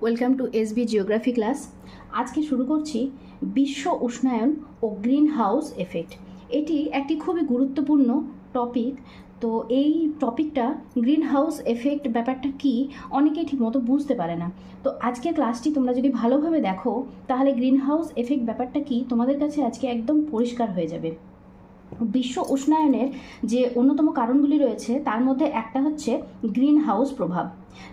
Welcome to SB geography class. আজকে শুরু করছি বিশ্ব উষ্ণায়ন ও গ্রিন হাউস এফেক্ট। এটি একটি খুবই গুরুত্বপূর্ণ টপিক। তো এই টপিকটা গ্রিন হাউস এফেক্ট ব্যাপারটা কি অনেকেই ঠিকমতো বুঝতে পারে না। তো আজকের ক্লাসটি তোমরা যদি ভালোভাবে দেখো তাহলে গ্রিন হাউস এফেক্ট ব্যাপারটা কি তোমাদের কাছে আজকে একদম পরিষ্কার হয়ে যাবে। বিশ্ব উষ্ণায়নের যে অন্যতম কারণগুলি রয়েছে তার মধ্যে একটা হচ্ছে গ্রিন হাউস প্রভাব।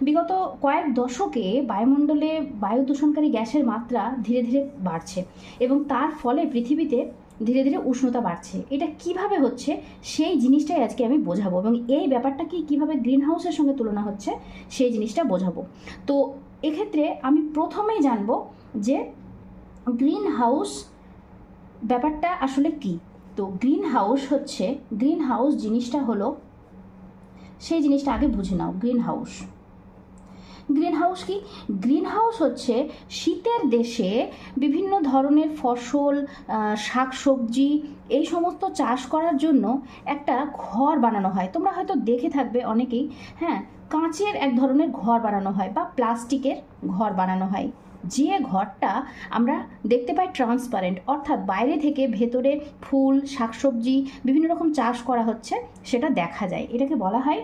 বিগত কয়েক দশকে বায়ুমণ্ডলে বায়ু দূষণকারী গ্যাসের মাত্রা ধীরে ধীরে বাড়ছে এবং তার ফলে পৃথিবীতে ধীরে ধীরে উষ্ণতা বাড়ছে। এটা কিভাবে হচ্ছে সেই জিনিসটাই আজকে আমি বোঝাবো এবং এই ব্যাপারটা কি কীভাবে গ্রিন হাউসের সঙ্গে তুলনা হচ্ছে সেই জিনিসটা বোঝাবো। তো এক্ষেত্রে আমি প্রথমেই জানবো যে গ্রিন হাউস ব্যাপারটা আসলে কি। তো গ্রিন হাউস জিনিসটা হলো, সেই জিনিসটা আগে বুঝে নাও। গ্রিন হাউস কি? গ্রিন হাউস হচ্ছে শীতের দেশে বিভিন্ন ধরনের ফসল, শাকসবজি এই সমস্ত চাষ করার জন্য একটা ঘর বানানো হয়। তোমরা হয়তো দেখে থাকবে অনেকেই, হ্যাঁ, কাঁচের এক ধরনের ঘর বানানো হয় বা প্লাস্টিকের ঘর বানানো হয়, যে ঘরটা আমরা দেখতে পাই ট্রান্সপারেন্ট, অর্থাৎ বাইরে থেকে ভেতরে ফুল শাকসবজি বিভিন্ন রকম চাষ করা হচ্ছে সেটা দেখা যায়। এটাকে বলা হয়,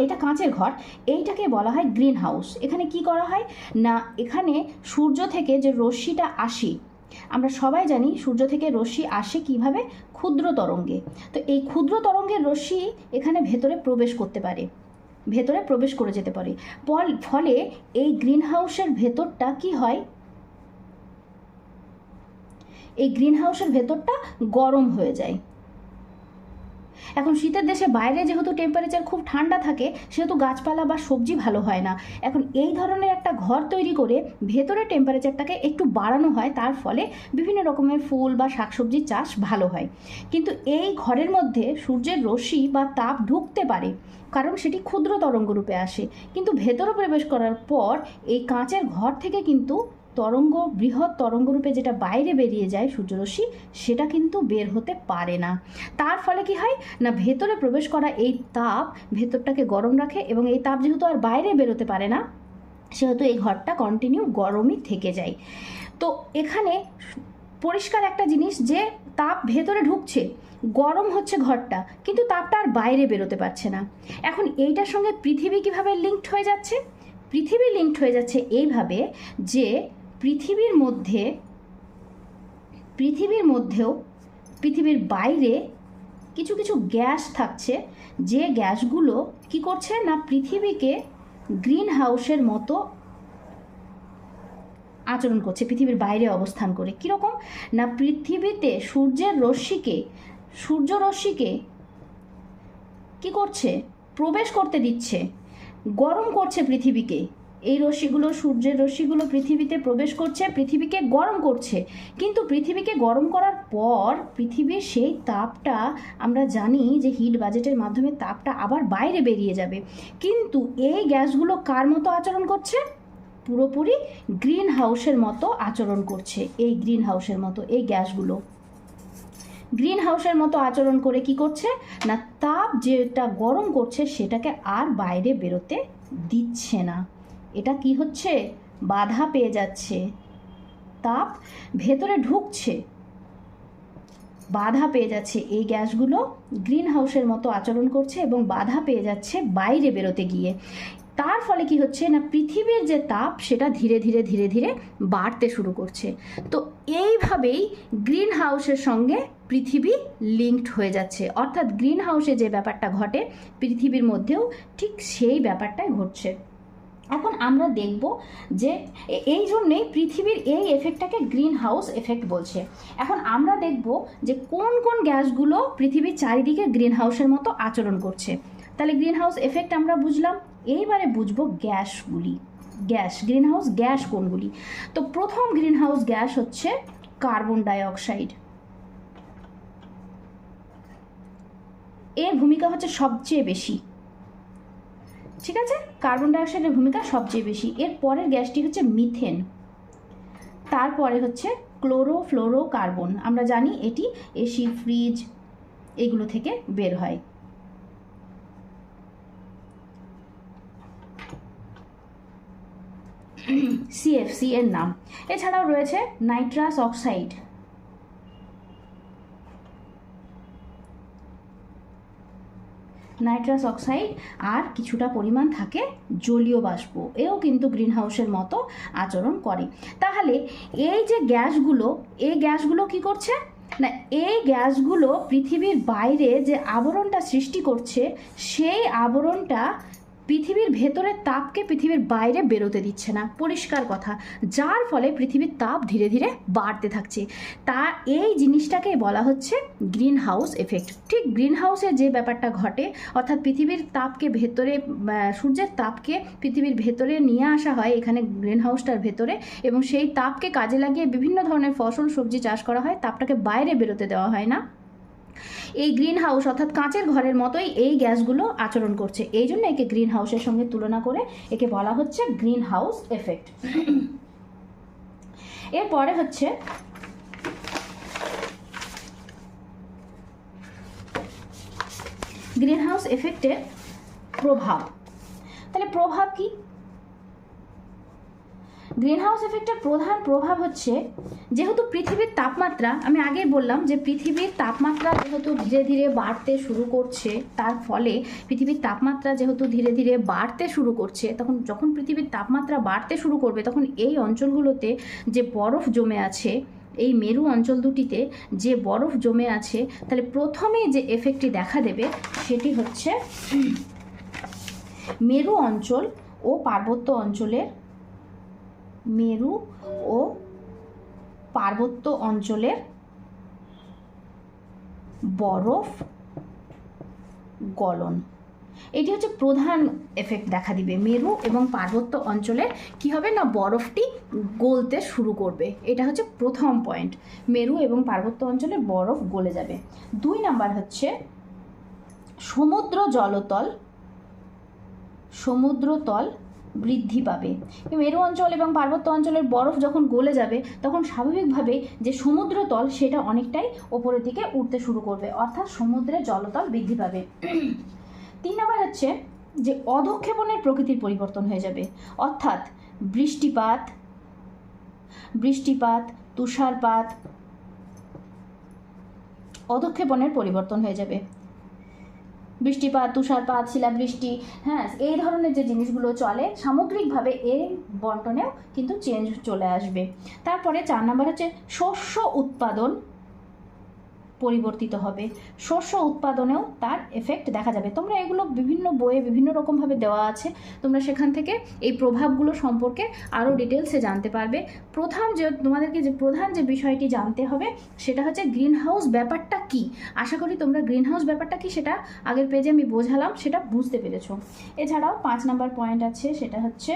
এটা কাঁচের ঘর, এইটাকে বলা হয় গ্রিন হাউস। এখানে কি করা হয় না, এখানে সূর্য থেকে যে রশ্মিটা আসে, আমরা সবাই জানি সূর্য থেকে রশ্মি আসে কিভাবে, ক্ষুদ্র তরঙ্গে। তো এই ক্ষুদ্র তরঙ্গের রশ্মি এখানে ভেতরে প্রবেশ করতে পারে, ভেতরে প্রবেশ করে যেতে পারে। ফলে এই গ্রিন হাউসের ভেতরটা কি হয়, এই গ্রিন হাউসের ভেতরটা গরম হয়ে যায়। এখন শীতের দেশে বাইরে যেহেতু টেম্পারেচার খুব ঠান্ডা থাকে সেহেতু গাছপালা বা সবজি ভালো হয় না। এখন এই ধরনের একটা ঘর তৈরি করে ভেতরে টেম্পারেচারটাকে একটু বাড়ানো হয়, তার ফলে বিভিন্ন রকমের ফুল বা শাকসবজির চাষ ভালো হয়। কিন্তু এই ঘরের মধ্যে সূর্যের রশ্মি বা তাপ ঢুকতে পারে, কারণ সেটি ক্ষুদ্র তরঙ্গ রূপে আসে, কিন্তু ভেতরে প্রবেশ করার পর এই কাঁচের ঘর থেকে কিন্তু বৃহৎ তরঙ্গরূপে যেটা বাইরে বেরিয়ে যায় সূর্যরশ্মি, সেটা কিন্তু বের হতে পারে না। তার ফলে কি হয় না, ভেতরে প্রবেশ করা এই তাপ ভেতরটাকে গরম রাখে এবং এই তাপ যেহেতু আর বাইরে বেরোতে পারে না সেহেতু এই ঘরটা কন্টিনিউ গরমই থেকে যায়। তো এখানে পরিষ্কার একটা জিনিস যে তাপ ভেতরে ঢুকছে, গরম হচ্ছে ঘরটা, কিন্তু তাপটা আর বাইরে বেরোতে পারছে না। এখন এইটার সঙ্গে পৃথিবী কিভাবে লিঙ্কড হয়ে যাচ্ছে? পৃথিবী লিঙ্কড হয়ে যাচ্ছে এইভাবে যে পৃথিবীর মধ্যেও পৃথিবীর বাইরে কিছু কিছু গ্যাস থাকছে, যে গ্যাসগুলো কি করছে না, পৃথিবীকে গ্রিন হাউসের মতো আচরণ করছে পৃথিবীর বাইরে অবস্থান করে। কীরকম না, পৃথিবীতে সূর্য রশ্মিকে কি করছে, প্রবেশ করতে দিচ্ছে, গরম করছে পৃথিবীকে। এই রশ্মিগুলো, সূর্যের রশ্মিগুলো পৃথিবীতে প্রবেশ করছে, পৃথিবীকে গরম করছে, কিন্তু পৃথিবীকে গরম করার পর পৃথিবীর সেই তাপটা আমরা জানি যে হিট বাজেটের মাধ্যমে তাপটা আবার বাইরে বেরিয়ে যাবে। কিন্তু এই গ্যাসগুলো কার মতো আচরণ করছে? পুরোপুরি গ্রিন হাউসের মতো আচরণ করছে। এই গ্রিন হাউসের মতো এই গ্যাসগুলো গ্রিন হাউসের মতো আচরণ করে কি করছে না, তাপ যেটা গরম করছে সেটাকে আর বাইরে বেরোতে দিচ্ছে না। এটা কি হচ্ছে, বাধা পেয়ে যাচ্ছে, তাপ ভেতরে ঢুকছে, বাধা পেয়ে যাচ্ছে। এই গ্যাসগুলো গ্রিন হাউসের মতো আচরণ করছে এবং বাধা পেয়ে যাচ্ছে বাইরে বেরোতে গিয়ে। তার ফলে কি হচ্ছে না, পৃথিবীর যে তাপ সেটা ধীরে ধীরে ধীরে ধীরে বাড়তে শুরু করছে। তো এইভাবেই গ্রিন হাউসের সঙ্গে পৃথিবী লিঙ্কড হয়ে যাচ্ছে, অর্থাৎ গ্রিন হাউসে যে ব্যাপারটা ঘটে পৃথিবীর মধ্যেও ঠিক সেই ব্যাপারটাই ঘটছে। এখন আমরা দেখব যে এই জন্যেই পৃথিবীর এই এফেক্টটাকে গ্রিন হাউস এফেক্ট বলছে। এখন আমরা দেখব যে কোন কোন গ্যাসগুলো পৃথিবীর চারিদিকে গ্রিন হাউসের মতো আচরণ করছে। তাহলে গ্রিন হাউস এফেক্ট আমরা বুঝলাম, এইবারে বুঝবো গ্যাসগুলি। গ্রিন হাউস গ্যাস কোনগুলি? তো প্রথম গ্রিন হাউস গ্যাস হচ্ছে কার্বন ডাই অক্সাইড। এর ভূমিকা হচ্ছে সবচেয়ে বেশি, ঠিক আছে, কার্বন ডাই অক্সাইডের ভূমিকা সবচেয়ে বেশি। এর পরের গ্যাসটি হচ্ছে মিথেন, তারপরে হচ্ছে ক্লোরোফ্লোরোকার্বন। আমরা জানি এটি এসি, ফ্রিজ এগুলো থেকে বের হয়। সিএফসি এর নাম। এছাড়াও রয়েছে নাইট্রাস অক্সাইড, নাইট্রাস অক্সাইড, আর কিছুটা পরিমাণ থাকে জলীয় বাষ্প, এও কিন্তু গ্রিন হাউসের মতো আচরণ করে। তাহলে এই যে গ্যাসগুলো, এই গ্যাসগুলো কি করছে না, এই গ্যাসগুলো পৃথিবীর বাইরে যে আবরণটা সৃষ্টি করছে, সেই আবরণটা পৃথিবীর ভেতরের তাপকে পৃথিবীর বাইরে বেরোতে দিচ্ছে না, পরিষ্কার কথা, যার ফলে পৃথিবীর তাপ ধীরে ধীরে বাড়তে থাকছে। তা এই জিনিসটাকে বলা হচ্ছে গ্রিন হাউস এফেক্ট। ঠিক গ্রিন হাউসে যে ব্যাপারটা ঘটে, অর্থাৎ পৃথিবীর তাপকে ভেতরে, সূর্যের তাপকে পৃথিবীর ভেতরে নিয়ে আসা হয় এখানে গ্রিন হাউসটার ভেতরে, এবং সেই তাপকে কাজে লাগিয়ে বিভিন্ন ধরনের ফসল সবজি চাষ করা হয়, তাপটাকে বাইরে বেরোতে দেওয়া হয় না। এই গ্রিন হাউস অর্থাৎ কাঁচের ঘরের মতোই এই গ্যাসগুলো আচরণ করছে, এই জন্য একে গ্রিন হাউসের সঙ্গে তুলনা করে একে বলা হচ্ছে গ্রিন হাউস এফেক্ট। এরপরে হচ্ছে গ্রিন হাউস এফেক্টের প্রভাব। তাহলে প্রভাব কি? গ্রিন হাউস এফেক্টের প্রধান প্রভাব হচ্ছে, যেহেতু পৃথিবীর তাপমাত্রা, আমি আগেই বললাম যে পৃথিবীর তাপমাত্রা যেহেতু ধীরে ধীরে বাড়তে শুরু করছে, তার ফলে পৃথিবীর তাপমাত্রা যেহেতু ধীরে ধীরে বাড়তে শুরু করছে, তখন যখন পৃথিবীর তাপমাত্রা বাড়তে শুরু করবে, তখন এই অঞ্চলগুলোতে যে বরফ জমে আছে, এই মেরু অঞ্চল দুটিতে যে বরফ জমে আছে, তাহলে প্রথমে যে এফেক্টটি দেখা দেবে সেটি হচ্ছে মেরু অঞ্চল ও পার্বত্য অঞ্চলের, মেরু ও পার্বত্য অঞ্চলের বরফ গলন। এটি হচ্ছে প্রধান এফেক্ট দেখা দিবে। মেরু এবং পার্বত্য অঞ্চলের কি হবে না, বরফটি গলতে শুরু করবে। এটা হচ্ছে প্রথম পয়েন্ট, মেরু এবং পার্বত্য অঞ্চলের বরফ গলে যাবে। 2 নাম্বার হচ্ছে সমুদ্র জলতল, সমুদ্রতল বৃদ্ধি পাবে। মেরু অঞ্চল এবং পার্বত্য অঞ্চলের বরফ যখন গলে যাবে, তখন স্বাভাবিকভাবে যে সমুদ্রতল সেটা অনেকটাই ওপরের দিকে উঠতে শুরু করবে, অর্থাৎ সমুদ্রের জলতল বৃদ্ধি পাবে। 3 নাম্বার হচ্ছে যে অধঃক্ষেপণের প্রকৃতির পরিবর্তন হয়ে যাবে, অর্থাৎ বৃষ্টিপাত, তুষারপাত, অধঃক্ষেপণের পরিবর্তন হয়ে যাবে। বৃষ্টিপাত, তুষারপাত, শিলাবৃষ্টি, হ্যাঁ, এই ধরনের যে জিনিসগুলো চলে, সামগ্রিকভাবে এর বন্টনেও কিন্তু চেঞ্জ চলে আসবে। তারপরে 4 নাম্বার হচ্ছে শস্য উৎপাদন পরিবর্তিত হবে, শস্য উৎপাদনেও তার এফেক্ট দেখা যাবে। তোমরা এগুলো বিভিন্ন বইয়ে বিভিন্ন রকমভাবে দেওয়া আছে, তোমরা সেখান থেকে এই প্রভাবগুলো সম্পর্কে আরও ডিটেলসে জানতে পারবে। তোমাদেরকে যে প্রধান যে বিষয়টি জানতে হবে সেটা হচ্ছে গ্রিন হাউস ব্যাপারটা কি। আশা করি তোমরা গ্রিন হাউস ব্যাপারটা কি সেটা আগের পেজে আমি বোঝালাম, সেটা বুঝতে পেরেছো। এছাড়াও 5 নাম্বার পয়েন্ট আছে, সেটা হচ্ছে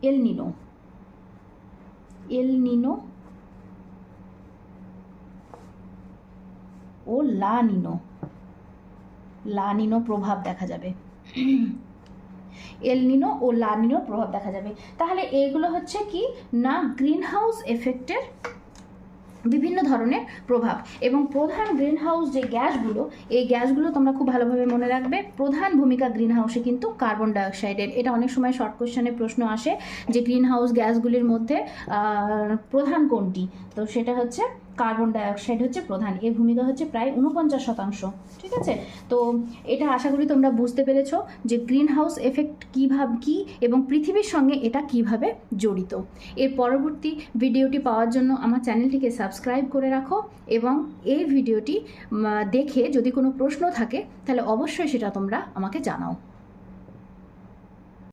এল নিনো, এল নিনো ও লা নিনো, লা নিনো প্রভাব দেখা যাবে। এল নিনো ও লা নিনোর প্রভাব দেখা যাবে। তাহলে এইগুলো হচ্ছে কি না, গ্রিন হাউস এফেক্টের বিভিন্ন ধরনের প্রভাব। এবং প্রধান গ্রিন হাউস যে গ্যাসগুলো, এই গ্যাসগুলো তোমরা খুব ভালোভাবে মনে রাখবে। প্রধান ভূমিকা গ্রিন হাউসে কিন্তু কার্বন ডাইঅক্সাইডের। এটা অনেক সময় শর্ট কোশ্চেনে প্রশ্ন আসে যে গ্রিন হাউস গ্যাসগুলির মধ্যে প্রধান কোনটি, তো সেটা হচ্ছে কার্বন ডাইঅক্সাইড হচ্ছে প্রধান। এর ভূমিকা হচ্ছে প্রায় 49%। ঠিক আছে, তো এটা আশা করি তোমরা বুঝতে পেরেছো যে গ্রিন হাউস এফেক্ট কী এবং পৃথিবীর সঙ্গে এটা কিভাবে জড়িত। এর পরবর্তী ভিডিওটি পাওয়ার জন্য আমার চ্যানেলটিকে সাবস্ক্রাইব করে রাখো, এবং এই ভিডিওটি দেখে যদি কোনো প্রশ্ন থাকে তাহলে অবশ্যই সেটা তোমরা আমাকে জানাও।